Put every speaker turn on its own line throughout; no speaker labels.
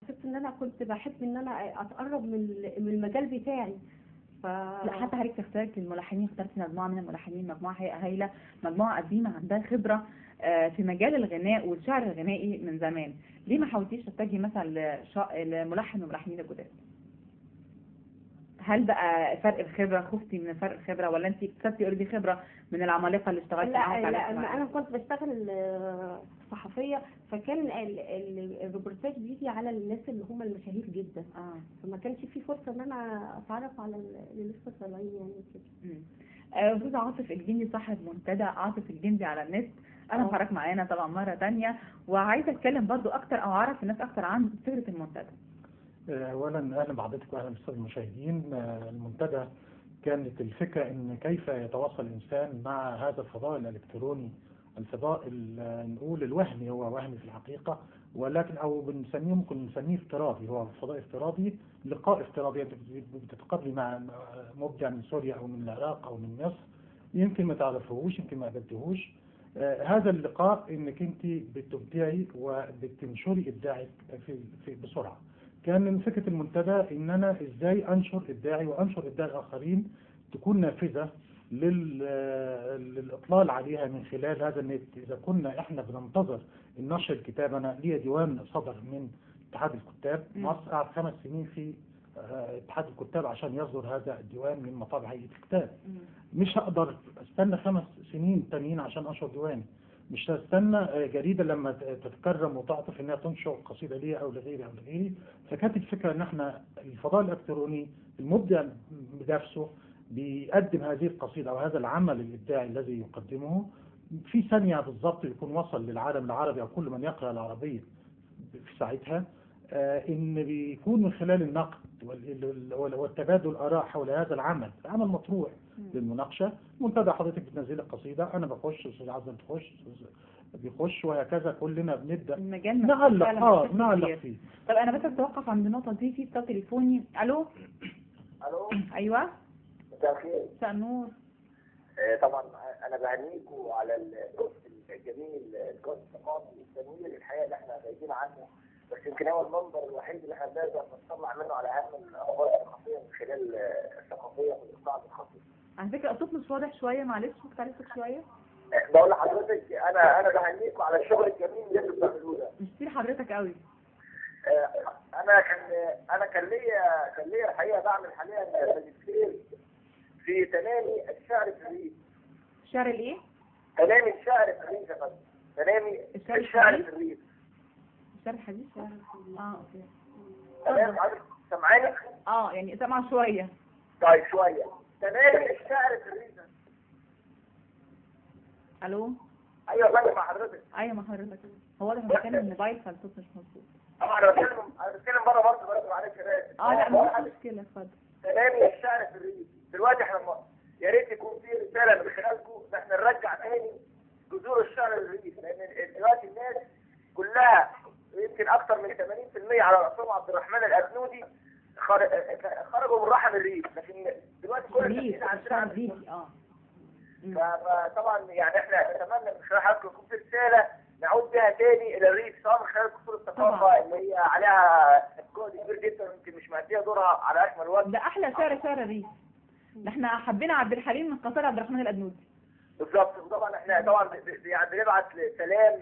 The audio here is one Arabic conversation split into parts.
اكتشفت ان انا كنت بحب ان انا اتقرب من المجال بتاعي. ف
لا حتى حضرتك اخترت الملحنين، اخترت مجموعة من الملحنين، مجموعة هايلة، مجموعة قديمة عندها خبرة في مجال الغناء والشعر الغنائي من زمان. ليه ما حاولتيش تتجهي مثلا لملحن وملحنين الجداد؟ هل بقى فرق الخبرة، خفتي من فرق الخبرة، ولا انت اكتسبتي اوريدي خبرة من العمالقة اللي اشتغلتي معاهم؟
لا انا كنت بشتغل صحفية، فكان الريبورتاج بيجي على الناس اللي هم المشاهير جدا. فما كانش في فرصة ان انا اتعرف على اللي لسه طالعين يعني كده.
استاذ عاطف الجندي صاحب منتدى عاطف الجندي على النت، انا حضرتك معانا طبعا مرة تانية، وعايزة اتكلم برضو اكتر او اعرف الناس اكتر عن فكرة المنتدى.
اولا اهلا بحضرتك واهلا بالساده المشاهدين. المنتدى كانت الفكره ان كيف يتواصل الانسان مع هذا الفضاء الالكتروني، الفضاء نقول الوهمي، هو وهمي في الحقيقه، ولكن او بنسميه ممكن نسميه افتراضي، هو فضاء افتراضي، لقاء افتراضي. انت بتتقابلي مع مبدع من سوريا او من العراق او من مصر، يمكن ما تعرفوش، يمكن ما قابلتهوش. هذا اللقاء انك انت بتبدعي وبتنشري ابداعك بسرعه. كان من فكرة المنتدى ان انا ازاي انشر ابداعي وانشر ابداع الاخرين، تكون نافذة للاطلال عليها من خلال هذا النت. اذا كنا احنا بننتظر النشر الكتاب، انا لي ديوان صدر من اتحاد الكتاب مصر، قعد 5 سنين في اتحاد الكتاب عشان يصدر هذا الديوان من مطابع هيئة الكتاب. مش هقدر استنى 5 سنين تانيين عشان انشر ديواني، مش هستنى جريدة لما تتكرم وتعطف انها تنشر قصيدة ليا او لغيري او لغيري. فكانت الفكرة ان احنا الفضاء الالكتروني المبدع بنفسه بيقدم هذه القصيدة او هذا العمل الابداعي الذي يقدمه في ثانية بالضبط، يكون وصل للعالم العربي او كل من يقرأ العربية في ساعتها. ان بيكون من خلال النقد والتبادل الاراء حول هذا العمل مطروح للمناقشه. منتدى حضرتك بتنزلي القصيده، انا بخش، استاذ عزم تخش، بيخش، وهكذا كلنا بنبدا نعلق فيه.
طب انا بس اتوقف عند النقطه دي، في اتصال تليفوني. الو. ايوه
مساء الخير.
مساء النور.
طبعا انا بهنيكم على الجزء الجميل، الجزء الثقافي الجميل الحقيقه اللي احنا غايبين عنه، بس يمكن هو المنبر الوحيد اللي احنا بنقدر نطلع منه على اهم الاخبار الثقافيه من خلال الثقافيه والاقناع الخاصه.
على فكره الصوت مش واضح شويه، معلش ممكن تعليقك شويه؟
بقول لحضرتك انا بهنيكم على الشغل الجميل اللي انتم بتعملوه ده.
ميرسي حضرتك قوي.
انا كان ليا الحقيقه بعمل حاليا ماجستير في تنامي الشعر في الريف.
الشعر الايه؟
تنامي الشعر في الريف يا فندم. تنامي الشعر في الريف.
الشعر الحديث. اوكي.
تمام حضرتك سامعاني؟
يعني سامعه شويه.
طيب شويه. تنامي الشعر في الريف.
الو.
ايوه يا فندم مع حضرتك.
ايوه مع حضرتك. هو ده بتكلم الموبايل فالصوت مش مظبوط.
انا بتكلم بره برضه معلش يا باشا.
لا مش مشكله، اتفضل.
تنامي الشعر في الريف. دلوقتي احنا يا ريت يكون في رساله من خلالكم ان احنا نرجع تاني جذور الشعر للريف، لان دلوقتي الناس كلها يمكن اكثر من 80% على راسهم عبد الرحمن الابنودي خرجوا من رحم الريف، لكن دلوقتي كل الناس عندنا الريف. فطبعا يعني احنا نتمنى من خلال حضرتك يكون في رساله نعود بها تاني الى الريف، سواء من خلال قصور الثقافه اللي هي عليها جهد كبير جدا يمكن مش مأديه دورها على اكمل وجه.
ده احلى شعر الريف. ده احنا حبينا عبد الحليم من قصائد عبد الرحمن الابنودي.
بالظبط. وطبعا احنا طبعا يعني بنبعت سلام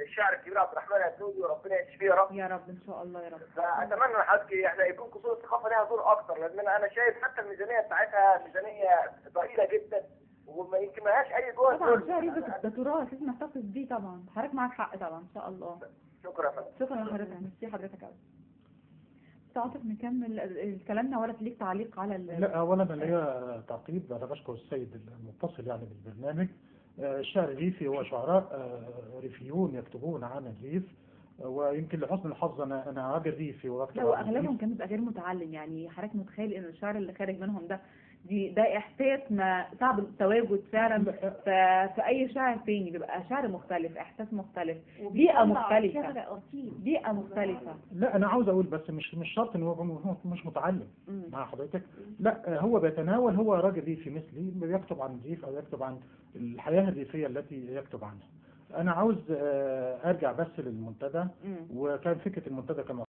للشاعر الكبير عبد الرحمن الابنودي، وربنا يشفيه يا رب.
يا رب ان شاء الله يا رب.
فاتمنى ان حضرتك احنا يكون قصور الثقافه لها دور اكتر، لان انا شايف حتى الميزانيه بتاعتها ميزانيه ضئيله جدا وما يمكن ما لهاش اي جهد.
طبعا الشعر ده تراث لازم نحتفظ بيه طبعا. حضرتك معاك حق طبعا ان شاء الله.
شكرا يا فندم.
شكرا لحضرتك. ميرسي حضرتك قوي. عاطف نكمل كلامنا ولا ليك تعليق على
لا اولا انا ليا تعقيب. انا بشكر السيد المتصل يعني بالبرنامج. الشعر الريفي هو شعراء ريفيون يكتبون عن الريف، ويمكن لحسن الحظ انا راجل ريفي واكتب.
لو اغلبهم كان بيبقى غير متعلم، يعني حضرتك متخيل ان الشعر اللي خارج منهم ده احساس ما صعب التواجد فعلا في اي شعر تاني. بيبقى شعر مختلف، احساس مختلف، بيئه مختلفه.
لا انا عاوز اقول بس مش شرط ان هو مش متعلم مع حضرتك. لا هو بيتناول، هو راجل ريفي مثلي بيكتب عن الريف او يكتب عن الحياه الريفيه التي يكتب عنها. انا عاوز ارجع بس للمنتدى، وكان فكره المنتدى كما